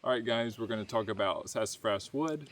Alright guys, we're going to talk about sassafras wood,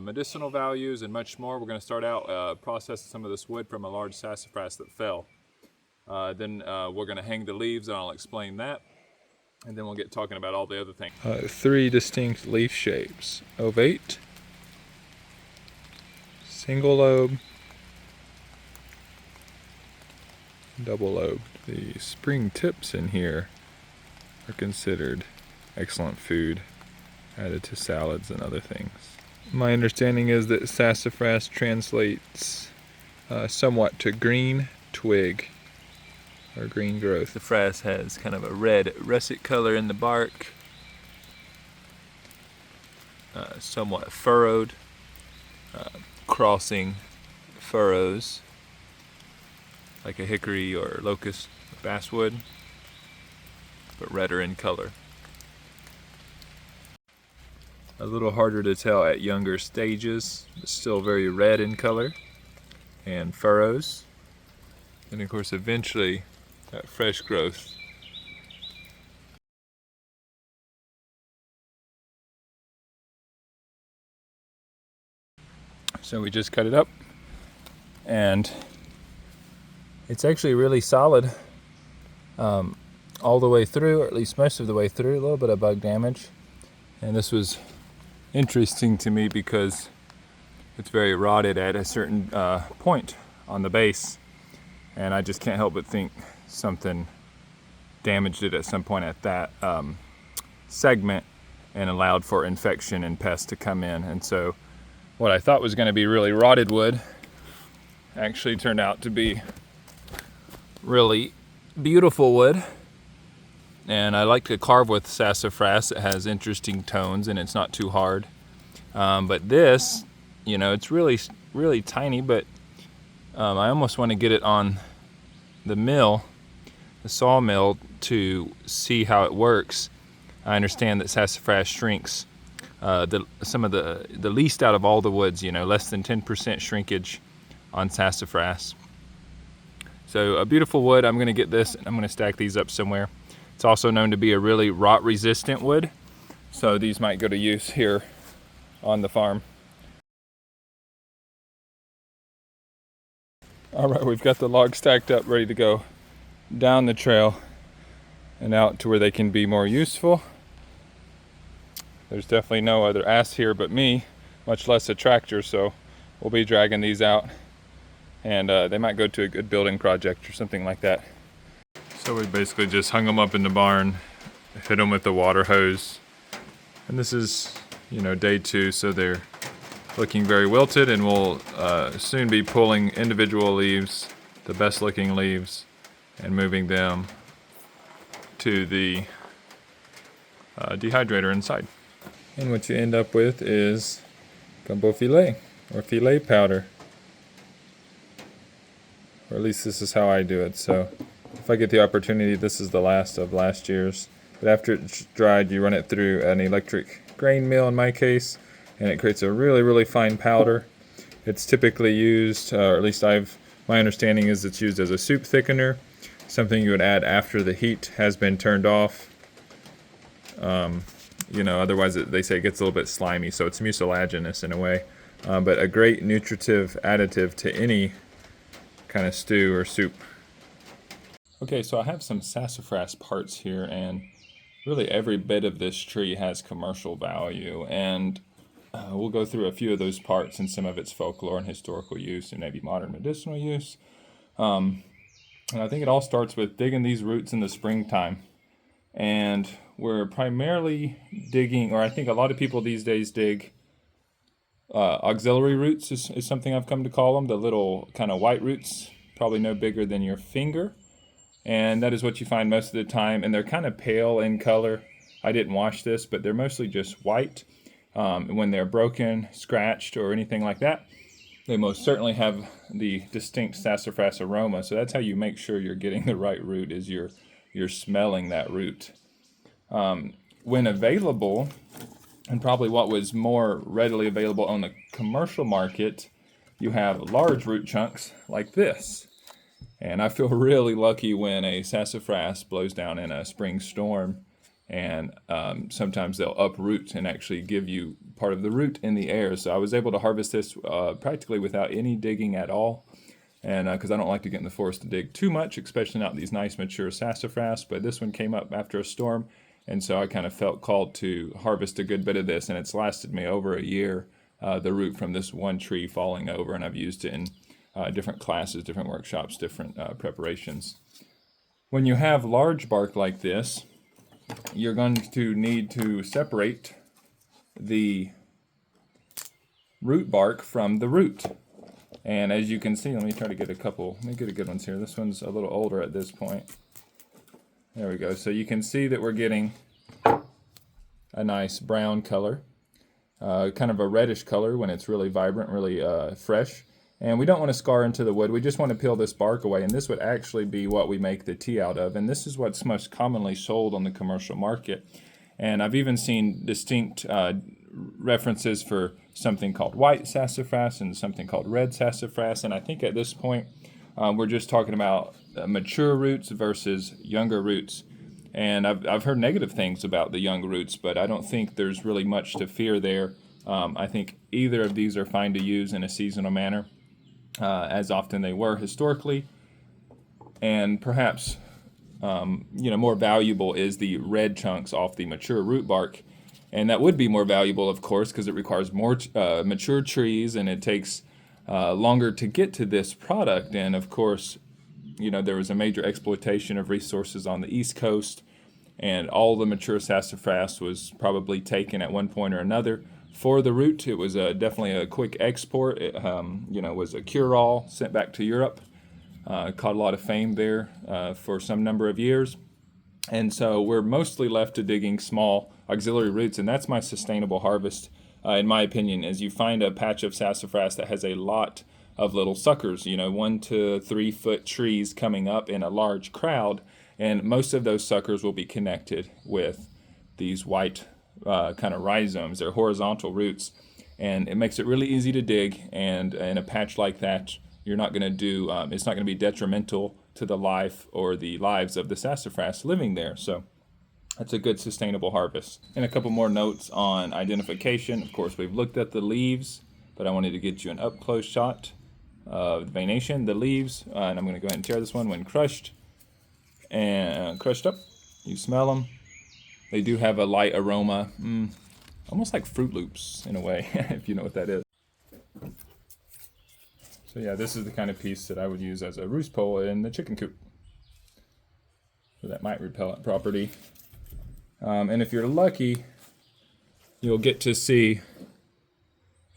medicinal values, and much more. We're going to start out processing some of this wood from a large sassafras that fell. Then we're going to hang the leaves, and I'll explain that. And then we'll get talking about all the other things. Three distinct leaf shapes: ovate, single lobe, double lobe. The spring tips in here are considered excellent food, added to salads and other things. My understanding is that sassafras translates somewhat to green twig or green growth. Sassafras has kind of a red russet color in the bark, somewhat furrowed, crossing furrows like a hickory or locust basswood, but redder in color. A little harder to tell at younger stages, but still very red in color and furrows. And of course eventually that fresh growth. So we just cut it up, and it's actually really solid all the way through, or at least most of the way through. A little bit of bug damage, and this was interesting to me because it's very rotted at a certain point on the base, and I just can't help but think something damaged it at some point at that segment and allowed for infection and pests to come in. And so what I thought was going to be really rotted wood actually turned out to be really beautiful wood. And I like to carve with sassafras. It has interesting tones and it's not too hard. But this, it's really, really tiny, but I almost want to get it on the mill, the sawmill, to see how it works. I understand that sassafras shrinks some of the least out of all the woods, less than 10% shrinkage on sassafras. So a beautiful wood. I'm going to get this and I'm going to stack these up somewhere. It's also known to be a really rot resistant wood, so these might go to use here on the farm. Alright, we've got the logs stacked up, ready to go down the trail and out to where they can be more useful. There's definitely no other ass here but me, much less a tractor, so we'll be dragging these out, and they might go to a good building project or something like that. So we basically just hung them up in the barn, hit them with the water hose, and this is, day 2, so they're looking very wilted, and we'll soon be pulling individual leaves, the best looking leaves, and moving them to the dehydrator inside. And what you end up with is gumbo filet, or filet powder. Or at least this is how I do it, so if I get the opportunity, this is the last of last year's. But after it's dried, you run it through an electric grain mill in my case, and it creates a really, really fine powder. It's typically used, or at least my understanding is it's used as a soup thickener, something you would add after the heat has been turned off. Otherwise they say it gets a little bit slimy, so it's mucilaginous in a way. But a great nutritive additive to any kind of stew or soup. Okay, so I have some sassafras parts here, and really every bit of this tree has commercial value, and we'll go through a few of those parts and some of its folklore and historical use and maybe modern medicinal use. And I think it all starts with digging these roots in the springtime. And we're primarily digging, or I think a lot of people these days dig auxiliary roots is something I've come to call them, the little kind of white roots, probably no bigger than your finger. And that is what you find most of the time, and they're kind of pale in color. I didn't wash this, but they're mostly just white. When they're broken, scratched, or anything like that, they most certainly have the distinct sassafras aroma. So that's how you make sure you're getting the right root, is you're smelling that root. When available, and probably what was more readily available on the commercial market, you have large root chunks like this. And I feel really lucky when a sassafras blows down in a spring storm and sometimes they'll uproot and actually give you part of the root in the air. So I was able to harvest this practically without any digging at all, and because I don't like to get in the forest to dig too much, especially not these nice mature sassafras. But this one came up after a storm, and so I kind of felt called to harvest a good bit of this, and it's lasted me over a year, the root from this one tree falling over, and I've used it in different classes, different workshops, different preparations. When you have large bark like this, you're going to need to separate the root bark from the root. And as you can see, let me try to get a couple, let me get a good ones here. This one's a little older at this point. There we go. So you can see that we're getting a nice brown color, kind of a reddish color when it's really vibrant, really fresh. And we don't want to scar into the wood. We just want to peel this bark away, and this would actually be what we make the tea out of. And this is what's most commonly sold on the commercial market. And I've even seen distinct references for something called white sassafras and something called red sassafras. And I think at this point, we're just talking about mature roots versus younger roots. And I've heard negative things about the young roots, but I don't think there's really much to fear there. I think either of these are fine to use in a seasonal manner, as often they were historically. And perhaps more valuable is the red chunks off the mature root bark. And that would be more valuable, of course, because it requires more mature trees, and it takes longer to get to this product. And of course, there was a major exploitation of resources on the East Coast, and all the mature sassafras was probably taken at one point or another. For the root, it was definitely a quick export. It was a cure-all sent back to Europe. Caught a lot of fame there for some number of years. And so we're mostly left to digging small auxiliary roots, and that's my sustainable harvest, in my opinion, is you find a patch of sassafras that has a lot of little suckers, 1 to 3 foot trees coming up in a large crowd, and most of those suckers will be connected with these white kind of rhizomes. They're horizontal roots, and it makes it really easy to dig, and in a patch like that, you're not going to do, it's not going to be detrimental to the life or the lives of the sassafras living there. So that's a good sustainable harvest. And a couple more notes on identification. Of course, we've looked at the leaves, but I wanted to get you an up-close shot of the veination, the leaves, and I'm going to go ahead and tear this one. When crushed and crushed up, you smell them. They do have a light aroma, almost like Fruit Loops in a way, if you know what that is. So yeah, this is the kind of piece that I would use as a roost pole in the chicken coop. So that might repellent property. And if you're lucky, you'll get to see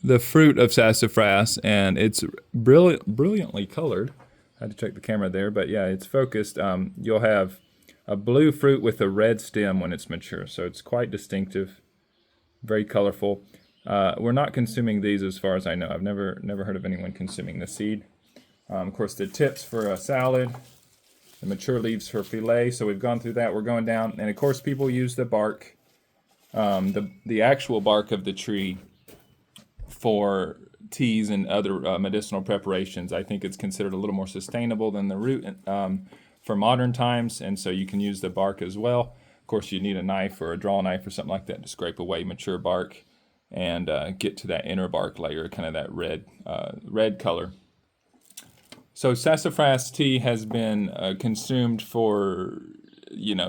the fruit of sassafras, and it's brilliantly colored. I had to check the camera there, but yeah, it's focused. You'll have a blue fruit with a red stem when it's mature, so it's quite distinctive, very colorful. We're not consuming these as far as I know. I've never heard of anyone consuming the seed. Of course, the tips for a salad, the mature leaves for filet. So we've gone through that. We're going down, and of course, people use the bark, the actual bark of the tree, for teas and other medicinal preparations. I think it's considered a little more sustainable than the root for modern times, and so you can use the bark as well. Of course, you need a knife or a draw knife or something like that to scrape away mature bark and get to that inner bark layer, kind of that red color. So sassafras tea has been consumed for,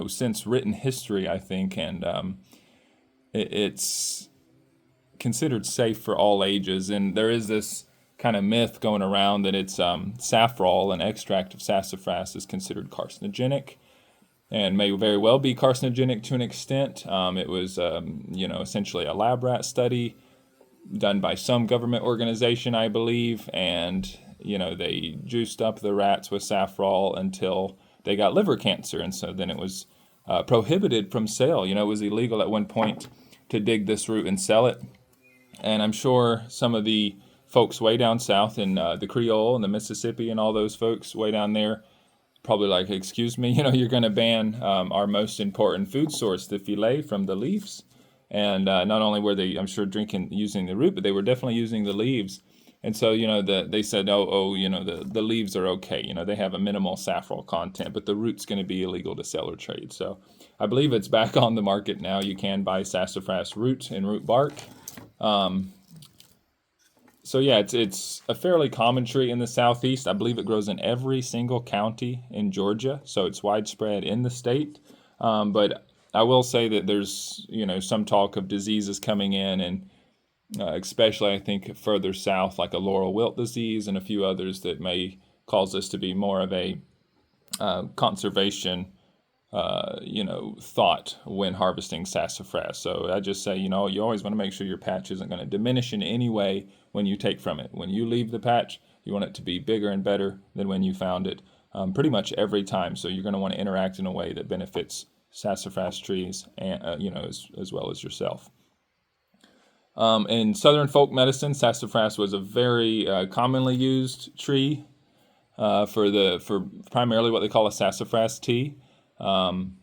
since written history, I think, and it's considered safe for all ages. And there is this kind of myth going around that it's saffrol, an extract of sassafras, is considered carcinogenic, and may very well be carcinogenic to an extent. It was, essentially a lab rat study done by some government organization, I believe, and, they juiced up the rats with saffrol until they got liver cancer, and so then it was prohibited from sale. It was illegal at one point to dig this root and sell it, and I'm sure some of the folks way down south in the Creole and the Mississippi and all those folks way down there probably like, excuse me, you're going to ban our most important food source, the filet, from the leaves. And not only were they, I'm sure, using the root, but they were definitely using the leaves And so, they said, the leaves are okay. They have a minimal saffron content, but the root's going to be illegal to sell or trade. So I believe it's back on the market now. You can buy sassafras root and root bark. So yeah, it's a fairly common tree in the southeast. I believe it grows in every single county in Georgia, so it's widespread in the state. But I will say that there's some talk of diseases coming in, and especially I think further south, like a laurel wilt disease and a few others that may cause us to be more of a conservation thought when harvesting sassafras. So I just say, you always want to make sure your patch isn't going to diminish in any way when you take from it. When you leave the patch, you want it to be bigger and better than when you found it, pretty much every time. So you're going to want to interact in a way that benefits sassafras trees, and as well as yourself. In Southern folk medicine, sassafras was a very commonly used tree for primarily what they call a sassafras tea. And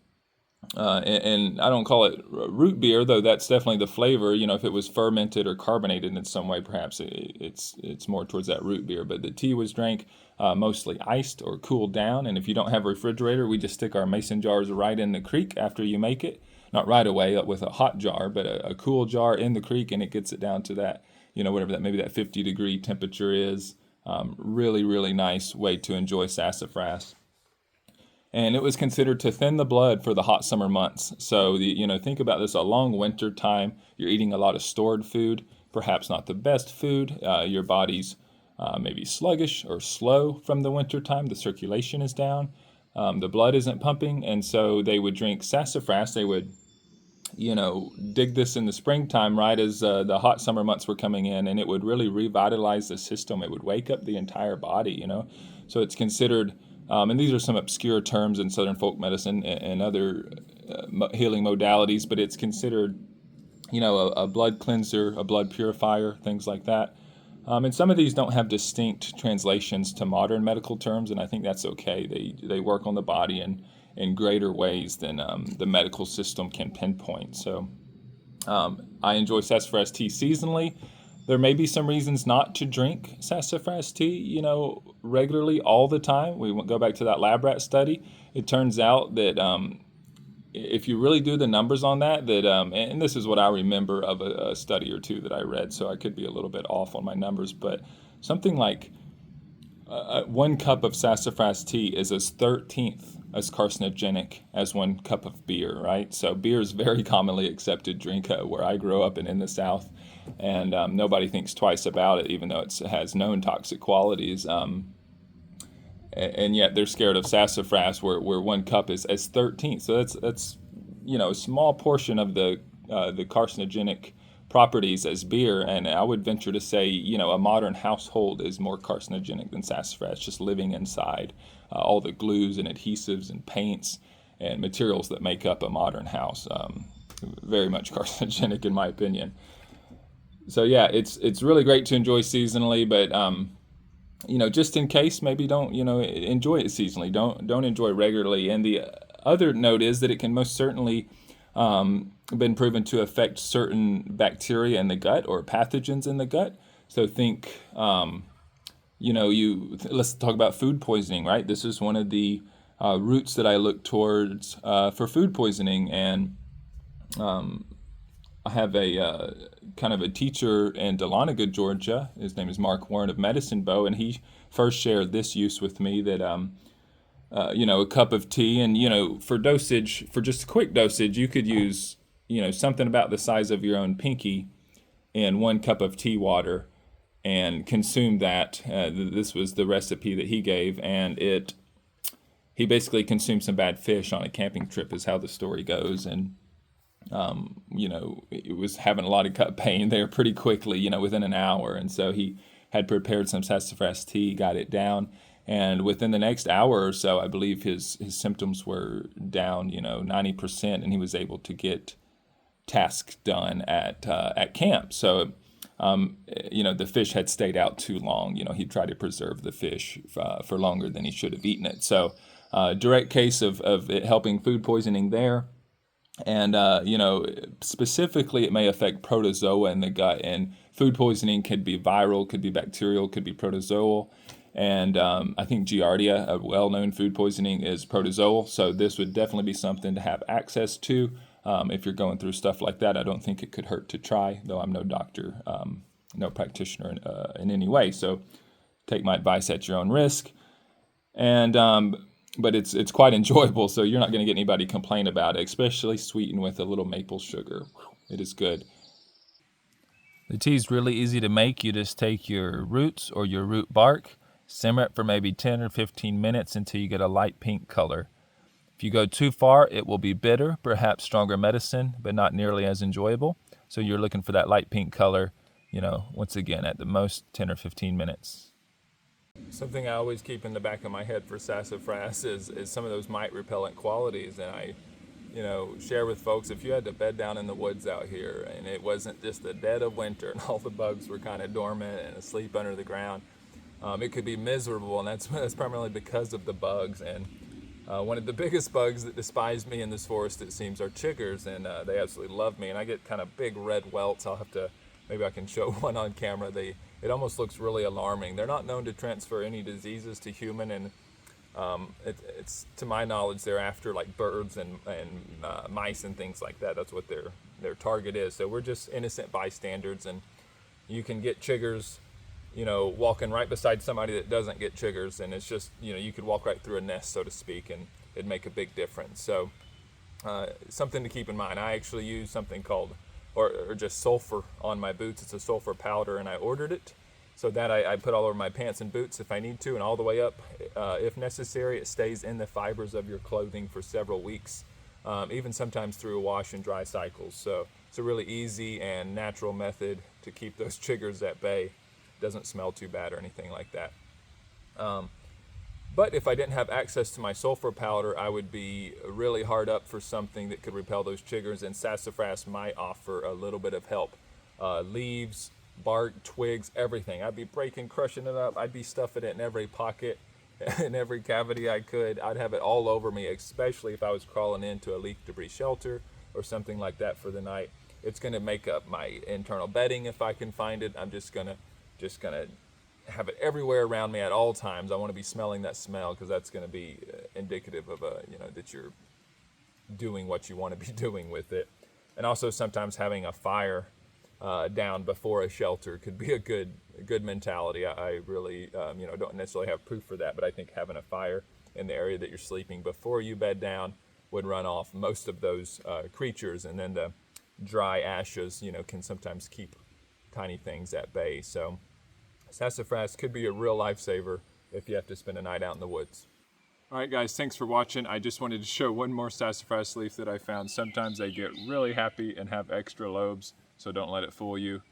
I don't call it root beer, though that's definitely the flavor. If it was fermented or carbonated in some way, perhaps it's more towards that root beer. But the tea was drank mostly iced or cooled down. And if you don't have a refrigerator, we just stick our mason jars right in the creek after you make it. Not right away with a hot jar, but a cool jar in the creek, and it gets it down to that, whatever that, maybe that 50-degree temperature is. Really, really nice way to enjoy sassafras. And it was considered to thin the blood for the hot summer months. So, think about this, a long winter time, you're eating a lot of stored food, perhaps not the best food. Your body's maybe sluggish or slow from the winter time. The circulation is down. The blood isn't pumping. And so they would drink sassafras. They would, dig this in the springtime, right as the hot summer months were coming in, and it would really revitalize the system. It would wake up the entire body, So it's considered... and these are some obscure terms in Southern folk medicine and other healing modalities, but it's considered, a blood cleanser, a blood purifier, things like that. And some of these don't have distinct translations to modern medical terms, and I think that's okay. They work on the body in greater ways than the medical system can pinpoint. So I enjoy sassafras tea seasonally. There may be some reasons not to drink sassafras tea, regularly all the time. We go back to that lab rat study. It turns out that if you really do the numbers on that, and this is what I remember of a study or two that I read, so I could be a little bit off on my numbers, but something like 1 cup of sassafras tea is as 13th as carcinogenic as 1 cup of beer, right? So beer is very commonly accepted drink where I grew up and in the South, and nobody thinks twice about it, even though it has known toxic qualities. And yet they're scared of sassafras, where 1 cup is as 13th. So that's a small portion of the carcinogenic properties as beer, and I would venture to say, a modern household is more carcinogenic than sassafras, just living inside. All the glues and adhesives and paints and materials that make up a modern house, very much carcinogenic in my opinion. So yeah, it's really great to enjoy seasonally, but just in case, maybe don't enjoy it seasonally. Don't enjoy regularly. And the other note is that it can most certainly been proven to affect certain bacteria in the gut or pathogens in the gut. So think, let's talk about food poisoning, right? This is one of the routes that I look towards for food poisoning. And I have a kind of a teacher in Dahlonega, Georgia. His name is Mark Warren of Medicine Bow, and he first shared this use with me that, a cup of tea, and, for dosage, for just a quick dosage, you could use, something about the size of your own pinky in 1 cup of tea water and consume that. This was the recipe that he gave, and he basically consumed some bad fish on a camping trip is how the story goes. And, it was having a lot of gut pain there pretty quickly, within an hour. And so he had prepared some sassafras tea, got it down. And within the next hour or so, I believe his symptoms were down, 90%, and he was able to get tasks done at camp. So, the fish had stayed out too long. He tried to preserve the fish for longer than he should have eaten it. So, direct case of it helping food poisoning there. And, specifically, it may affect protozoa in the gut. And food poisoning could be viral, could be bacterial, could be protozoal. And I think Giardia, a well-known food poisoning, is protozoal. So this would definitely be something to have access to. If you're going through stuff like that, I don't think it could hurt to try, though I'm no doctor, no practitioner in any way. So take my advice at your own risk. And but it's quite enjoyable, so you're not going to get anybody complain about it, especially sweetened with a little maple sugar. It is good. The tea is really easy to make. You just take your roots or your root bark, simmer it for maybe 10 or 15 minutes until you get a light pink color. If you go too far, it will be bitter, perhaps stronger medicine, but not nearly as enjoyable. So you're looking for that light pink color, once again, at the most 10 or 15 minutes. Something I always keep in the back of my head for sassafras is some of those mite repellent qualities. And I, share with folks, if you had to bed down in the woods out here and it wasn't just the dead of winter and all the bugs were kind of dormant and asleep under the ground, it could be miserable. And that's primarily because of the bugs. And one of the biggest bugs that despise me in this forest, it seems, are chiggers. And they absolutely love me. And I get kind of big red welts. Maybe I can show one on camera. It almost looks really alarming. They're not known to transfer any diseases to human, and it's to my knowledge they're after like birds and mice and things like that. That's what their target is. So we're just innocent bystanders, and you can get chiggers, walking right beside somebody that doesn't get chiggers, and it's just you could walk right through a nest, so to speak, and it'd make a big difference. So something to keep in mind. I actually use something called or just sulfur on my boots. It's a sulfur powder, and I ordered it so that I put all over my pants and boots if I need to, and all the way up if necessary. It stays in the fibers of your clothing for several weeks, even sometimes through a wash and dry cycles. So it's a really easy and natural method to keep those chiggers at bay. Doesn't smell too bad or anything like that. But if I didn't have access to my sulfur powder, I would be really hard up for something that could repel those chiggers, and sassafras might offer a little bit of help. Leaves, bark, twigs, everything. I'd be breaking, crushing it up. I'd be stuffing it in every pocket, in every cavity I could. I'd have it all over me, especially if I was crawling into a leaf debris shelter or something like that for the night. It's going to make up my internal bedding if I can find it. I'm just gonna have it everywhere around me at all times. I want to be smelling that smell, because that's going to be indicative of that you're doing what you want to be doing with it. And also sometimes having a fire down before a shelter could be a good mentality. I really don't necessarily have proof for that, but I think having a fire in the area that you're sleeping before you bed down would run off most of those creatures, and then the dry ashes can sometimes keep tiny things at bay. So sassafras could be a real lifesaver if you have to spend a night out in the woods. All right, guys, thanks for watching. I just wanted to show one more sassafras leaf that I found. Sometimes they get really happy and have extra lobes, so don't let it fool you.